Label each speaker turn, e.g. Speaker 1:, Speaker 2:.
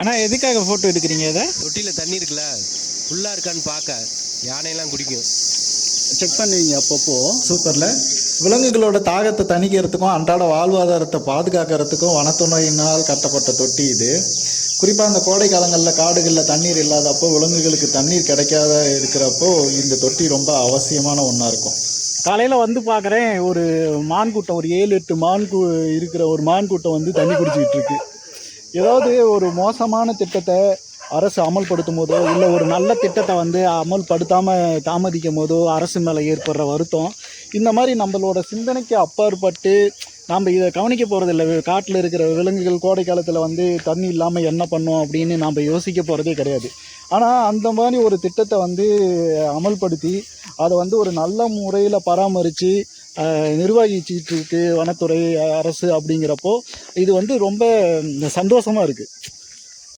Speaker 1: ஆனால் எதுக்காக ஃபோட்டோ எடுக்கிறீங்க இதை?
Speaker 2: தொட்டியில் தண்ணி இருக்குல்ல, ஃபுல்லாக இருக்கான்னு பார்க்க. யானையெல்லாம் குடிக்கும்,
Speaker 1: செக் பண்ணுவீங்க அப்பப்போ. சூப்பரில். விலங்குகளோட தாகத்தை தணிக்கிறதுக்கும் அன்றாட வாழ்வாதாரத்தை பாதுகாக்கிறதுக்கும் வனத்துறையினால் கட்டப்பட்ட தொட்டி இது. குறிப்பாக அந்த கோடை காலங்களில் காடுகளில் தண்ணீர் இல்லாதப்போ விலங்குகளுக்கு தண்ணீர் கிடைக்காத இருக்கிறப்போ இந்த தொட்டி ரொம்ப அவசியமான ஒன்றா இருக்கும். காலையில் வந்து பார்க்குறேன், ஒரு மான் கூட்டம், ஒரு 7-8 இருக்கிற ஒரு மான் கூட்டம் வந்து தண்ணி குடிச்சிக்கிட்டு இருக்கு. ஏதாவது ஒரு மோசமான திட்டத்தை அரசு அமல்படுத்தும் போதோ இல்லை ஒரு நல்ல திட்டத்தை வந்து அமல்படுத்தாமல் தாமதிக்கும் போதோ அரசு மேலே ஏற்படுற வருத்தம், இந்த மாதிரி நம்மளோட சிந்தனைக்கு அப்பாற்பட்டு நாம் இதை கவனிக்க போகிறதில்ல. காட்டில் இருக்கிற விலங்குகள் கோடை காலத்தில் வந்து தண்ணி இல்லாமல் என்ன பண்ணோம் அப்படின்னு நாம் யோசிக்க போகிறதே கிடையாது. ஆனால் அந்த மாதிரி ஒரு திட்டத்தை வந்து அமல்படுத்தி அதை வந்து ஒரு நல்ல முறையில் பராமரித்து நிர்வகிச்சிட்டு இருக்கு வனத்துறை அரசு. அப்படிங்கிறப்போ இது வந்து ரொம்ப சந்தோஷமாக இருக்குது.